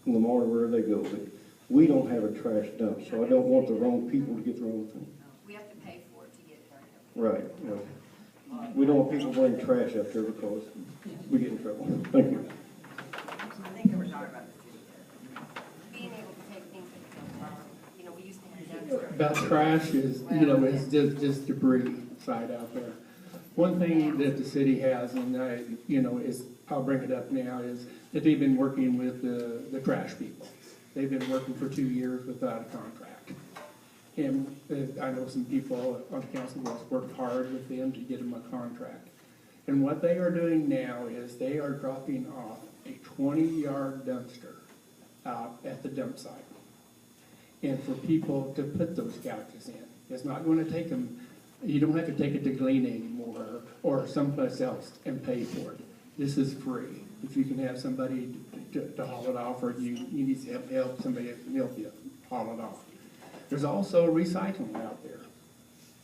Lamar, wherever they go, but we don't have a trash dump, so I don't want the wrong people to get the wrong thing. We have to pay for it to get it. Right, we don't want people bringing trash up there because we get in trouble. Thank you. I think they were talking about the city. Being able to take things that don't, you know, we used to have dumpsters. About trash is, you know, it's just debris side out there. One thing that the city has, and I, you know, is, I'll bring it up now, is that they've been working with the trash people. They've been working for 2 years without a contract. And I know some people on the council has worked hard with them to get them a contract. And what they are doing now is they are dropping off a 20-yard dumpster out at the dump site. And for people to put those couches in. It's not going to take them, you don't have to take it to Glen anymore or someplace else and pay for it. This is free. If you can have somebody to haul it off, or you need help, somebody can help you haul it off. There's also recycling out there.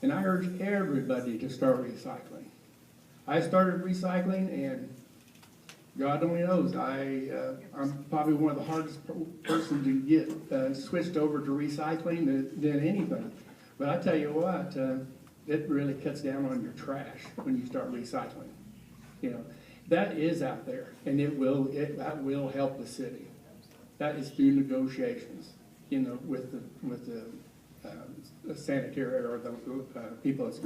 And I urge everybody to start recycling. I started recycling, and God only knows, I'm probably one of the hardest person to get switched over to recycling than anything. But I tell you what, it really cuts down on your trash when you start recycling. You know, that is out there, and that will help the city. That is through negotiations, you know, with the sanitary or the people that's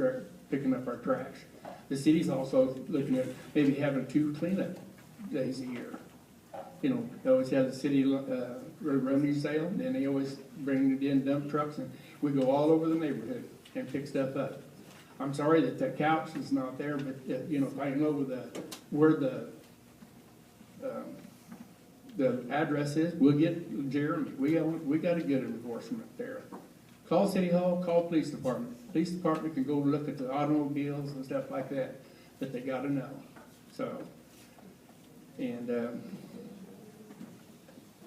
picking up our trash. The city's also looking at maybe having 2 cleanup days a year. You know, they always have the city revenue sale, and they always bring it in dump trucks, and we go all over the neighborhood and pick stuff up. I'm sorry that the couch is not there, but you know, if I know where the address is, we'll get Jeremy. We got a good enforcement there. Call City Hall, call Police Department. Police Department can go look at the automobiles and stuff like that, but they got to know. So, and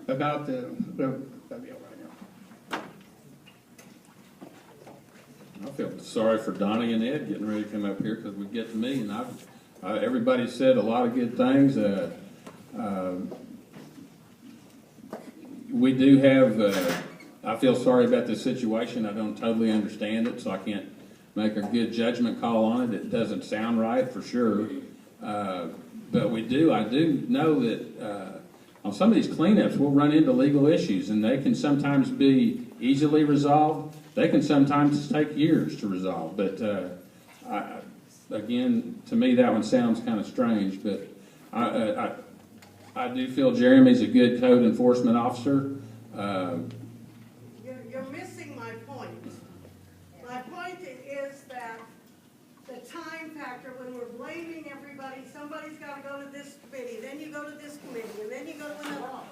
about the, well, that'll be all right now. I feel sorry for Donnie and Ed getting ready to come up here because we get to me, and everybody said a lot of good things. We do have, I feel sorry about this situation. I don't totally understand it, so I can't make a good judgment call on it. It doesn't sound right for sure. But I do know that on some of these cleanups, we'll run into legal issues, and they can sometimes be easily resolved. They can sometimes take years to resolve. But again, to me, that one sounds kind of strange. But I do feel Jeremy's a good code enforcement officer. You're missing my point. My point is that the time factor, when we're blaming everybody, somebody's got to go to this committee, then you go to this committee, and then you go to another.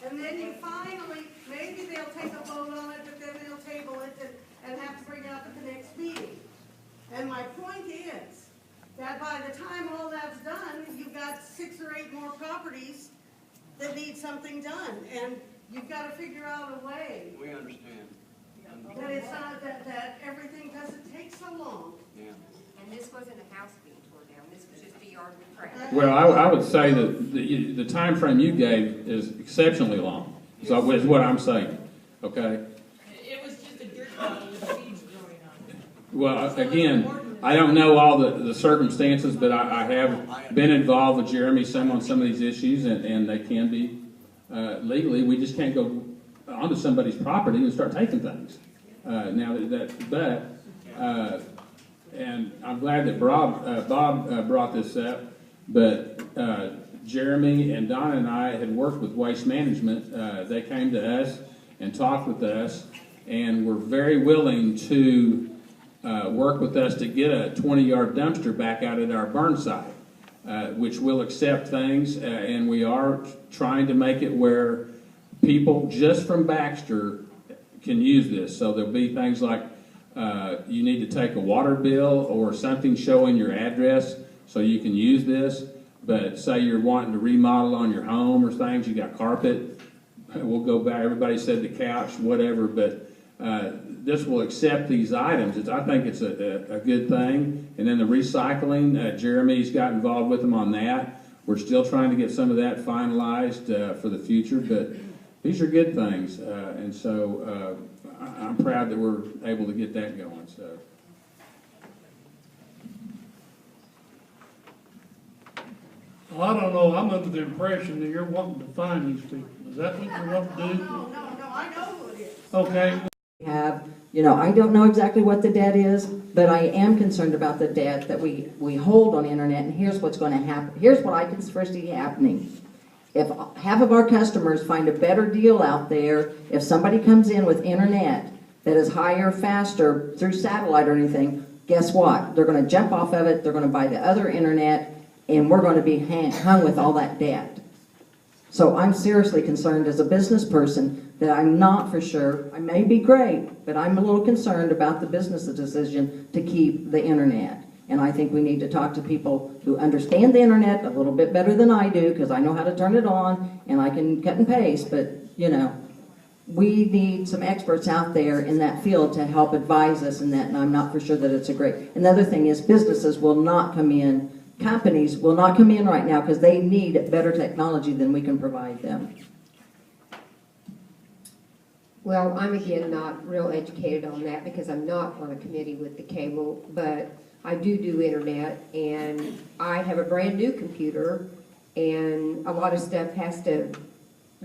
And then you finally, maybe they'll take a vote on it, but then they'll table it and have to bring it up at the next meeting. And my point is that by the time all that's done, you've got 6 or 8 more properties that need something done. And you've got to figure out a way. We understand. That it's not, that everything doesn't take so long. Yeah. And this wasn't a house being torn down, this was just a yard with trash. Well, I would say that the time frame you gave is exceptionally long. So is what I'm saying. Okay. It was just a dirt pile with weeds growing on it. Well, again, I don't know all the circumstances, but I have been involved with Jeremy on some of these issues, and they can be legally. We just can't go onto somebody's property and start taking things. And I'm glad that Bob brought this up, but Jeremy and Donna and I had worked with Waste Management. They came to us and talked with us, and were very willing to work with us to get a 20-yard dumpster back out at our burn site, which will accept things, and we are trying to make it where people just from Baxter can use this. So there'll be things like you need to take a water bill or something showing your address so you can use this. But say you're wanting to remodel on your home or things, you got carpet, we'll go back, everybody said the couch, whatever, but this will accept these items. I think it's a good thing. And then the recycling, Jeremy's got involved with them on that. We're still trying to get some of that finalized for the future, but these are good things, and so I'm proud that we're able to get that going, so. Well, I don't know, I'm under the impression that you're wanting to find these people. Is that what you're wanting to do? No, I know who it is. Okay, Have, I don't know exactly what the debt is, but I am concerned about the debt that we hold on the internet, and here's what's gonna happen. Here's what I can foresee happening. If half of our customers find a better deal out there, if somebody comes in with internet that is higher, faster, through satellite or anything, guess what? They're gonna jump off of it, they're gonna buy the other internet, and we're gonna be hung with all that debt. So I'm seriously concerned as a business person that I'm not for sure, I may be great, but I'm a little concerned about the business decision to keep the internet. And I think we need to talk to people who understand the internet a little bit better than I do, because I know how to turn it on and I can cut and paste, but we need some experts out there in that field to help advise us in that, and I'm not for sure that it's a great. Another thing is businesses will not come in, companies will not come in right now because they need better technology than we can provide them. Well, I'm again not real educated on that because I'm not on a committee with the cable, but I do internet, and I have a brand new computer, and a lot of stuff has to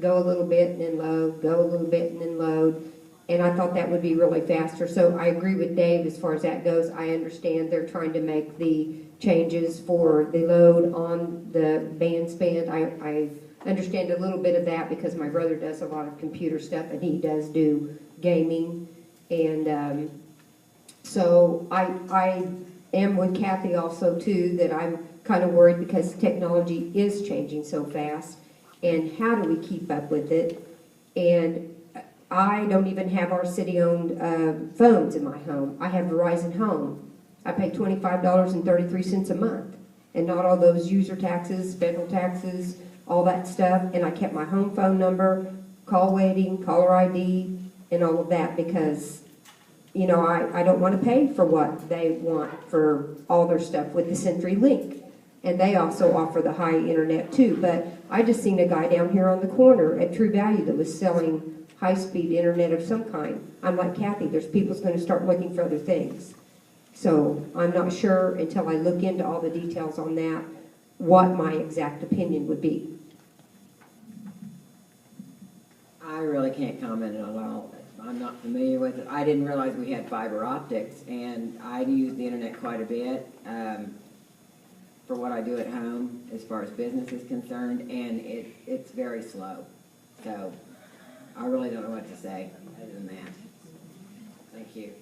go a little bit and then load, go a little bit and then load, and I thought that would be really faster. So I agree with Dave as far as that goes. I understand they're trying to make the changes for the load on the bandstand. I understand a little bit of that because my brother does a lot of computer stuff, and he does do gaming, and so I am with Kathy also too, that I'm kind of worried because technology is changing so fast, and how do we keep up with it? And I don't even have our city-owned phones in my home. I have Verizon Home. I pay $25.33 a month, and not all those user taxes, federal taxes, all that stuff, and I kept my home phone number, call waiting, caller ID, and all of that because I don't want to pay for what they want for all their stuff with the CenturyLink. And they also offer the high internet too. But I just seen a guy down here on the corner at True Value that was selling high-speed internet of some kind. I'm like, Kathy, there's people's going to start looking for other things. So I'm not sure until I look into all the details on that what my exact opinion would be. I really can't comment at all. I'm not familiar with it. I didn't realize we had fiber optics, and I use the internet quite a bit for what I do at home as far as business is concerned, and it's very slow. So I really don't know what to say other than that. Thank you.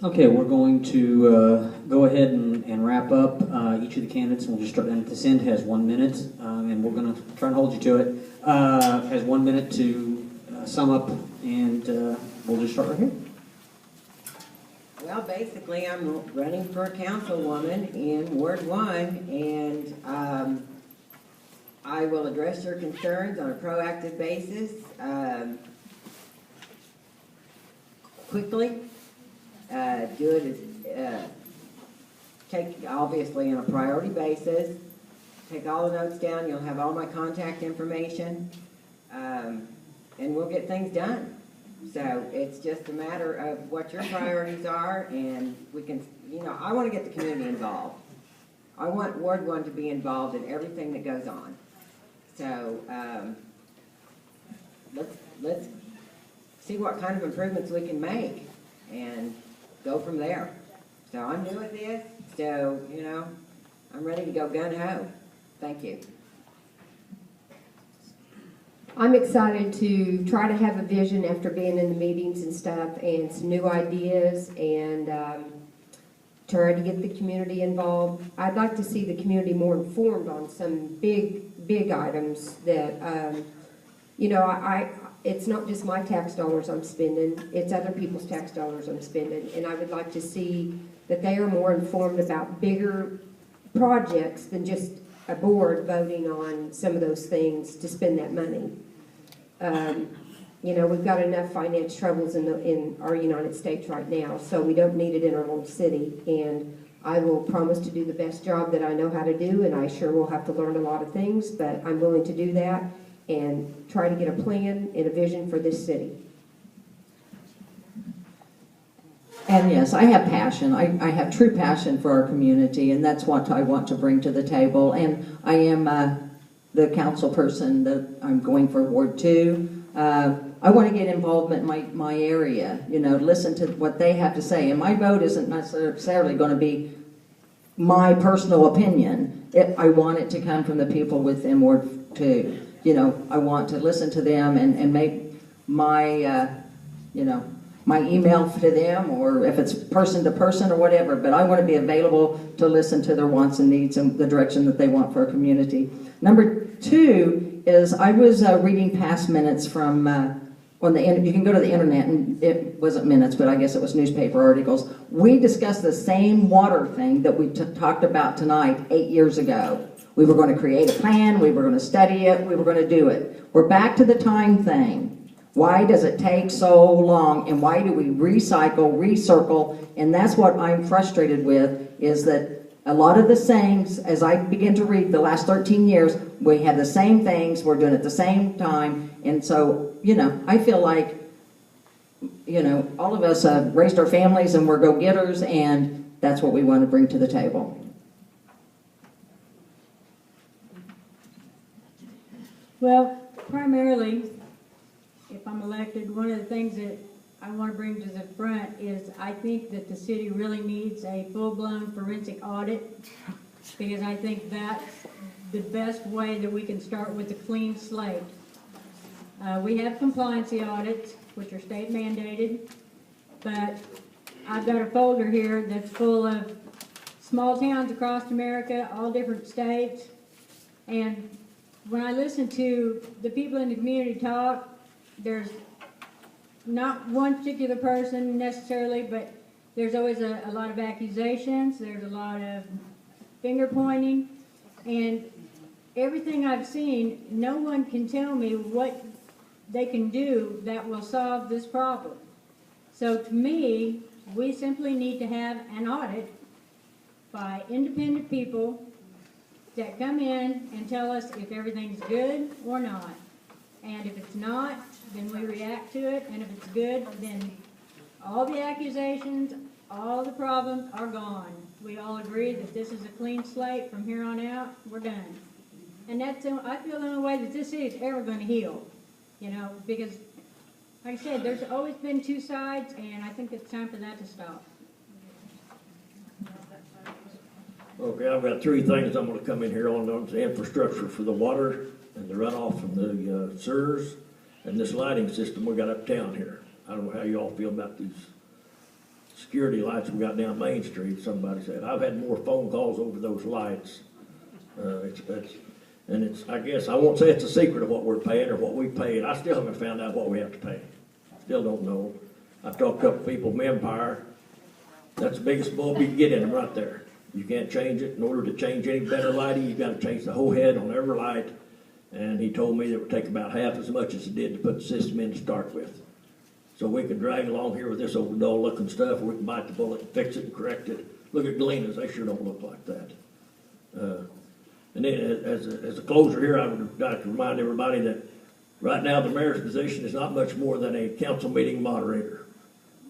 Okay, we're going to go ahead and wrap up each of the candidates. We'll just start, and this end has 1 minute, and we're going to try and hold you to it. Has 1 minute to sum up, and we'll just start right here. Well, basically, I'm running for a councilwoman in Ward 1, and I will address your concerns on a proactive basis, quickly. Do it take obviously on a priority basis. Take all the notes down. You'll have all my contact information, and we'll get things done. So it's just a matter of what your priorities are, and we can, I want to get the community involved. I want Ward 1 to be involved in everything that goes on. So let's see what kind of improvements we can make and go from there. So I'm new at this, so, I'm ready to go gun-ho. Thank you. I'm excited to try to have a vision after being in the meetings and stuff, and some new ideas, and try to get the community involved. I'd like to see the community more informed on some big items that, it's not just my tax dollars I'm spending, it's other people's tax dollars I'm spending, and I would like to see that they are more informed about bigger projects than just a board voting on some of those things to spend that money. We've got enough finance troubles in our United States right now, so we don't need it in our own city. And I will promise to do the best job that I know how to do, and I sure will have to learn a lot of things, but I'm willing to do that. and try to get a plan and a vision for this city. And yes, I have passion. I have true passion for our community, and that's what I want to bring to the table. And I am the council person that I'm going for Ward 2. I want to get involvement in my area, listen to what they have to say. And my vote isn't necessarily going to be my personal opinion. I want it to come from the people within Ward 2. I want to listen to them and make my, my email to them, or if it's person to person or whatever, but I want to be available to listen to their wants and needs and the direction that they want for our community. Number 2 is I was reading past minutes from you can go to the internet, and it wasn't minutes, but I guess it was newspaper articles. We discussed the same water thing that we talked about tonight 8 years ago. We were going to create a plan, we were going to study it, we were going to do it. We're back to the time thing. Why does it take so long, and why do we recircle? And that's what I'm frustrated with, is that a lot of the sayings, as I begin to read the last 13 years, we have the same things, we're doing it at the same time, and so, I feel like, all of us have raised our families and we're go-getters, and that's what we want to bring to the table. Well, primarily, if I'm elected, one of the things that I want to bring to the front is I think that the city really needs a full-blown forensic audit, because I think that's the best way that we can start with a clean slate. We have compliancy audits, which are state mandated, but I've got a folder here that's full of small towns across America, all different states, and when I listen to the people in the community talk, there's not one particular person necessarily, but there's always a lot of accusations, there's a lot of finger pointing, and everything I've seen, no one can tell me what they can do that will solve this problem. So to me, we simply need to have an audit by independent people that come in and tell us if everything's good or not. And if it's not, then we react to it, and if it's good, then all the accusations, all the problems are gone. We all agree that this is a clean slate from here on out, we're done. And that's, I feel, the only way that this city is ever going to heal, because, like I said, there's always been two sides, and I think it's time for that to stop. Okay, I've got 3 things I'm going to come in here on the infrastructure for the water and the runoff from the sewers and this lighting system we got uptown here. I don't know how you all feel about these security lights we got down Main Street. Somebody said, I've had more phone calls over those lights. I guess, I won't say it's a secret of what we're paying or what we paid. I still haven't found out what we have to pay. Still don't know. I've talked to a couple people from Empire. That's the biggest bulb you can get in them right there. You can't change it. In order to change any better lighting, you've got to change the whole head on every light. And he told me that it would take about half as much as it did to put the system in to start with. So we can drag along here with this old dull looking stuff, or we can bite the bullet and fix it and correct it. Look at Galena's, they sure don't look like that. And then as a closer here, I would like to remind everybody that right now the mayor's position is not much more than a council meeting moderator.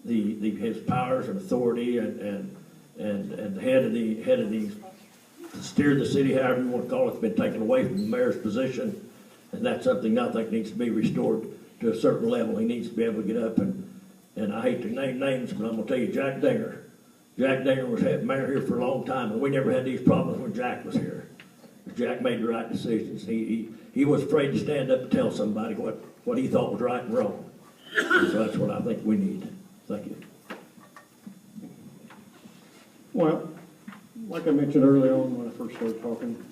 His powers and authority and the head of the to steer the city, however you want to call it, has been taken away from the mayor's position, and that's something I think needs to be restored to a certain level. He needs to be able to get up and I hate to name names, but I'm going to tell you, Jack Dinger. Jack Dinger was mayor here for a long time, and we never had these problems when Jack was here. Jack made the right decisions. He was afraid to stand up and tell somebody what he thought was right and wrong. And so that's what I think we need. Thank you. Well, like I mentioned early on when I first started talking,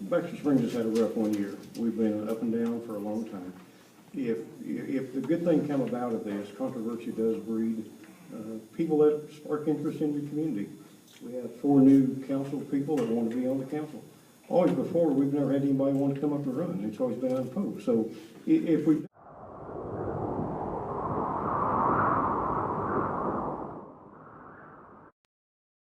Baxter Springs has had a rough 1 year. We've been up and down for a long time. If the good thing come about of this, controversy does breed people that spark interest in your community. We have 4 new council people that want to be on the council. Always before, we've never had anybody want to come up and run. It's always been unopposed. So if we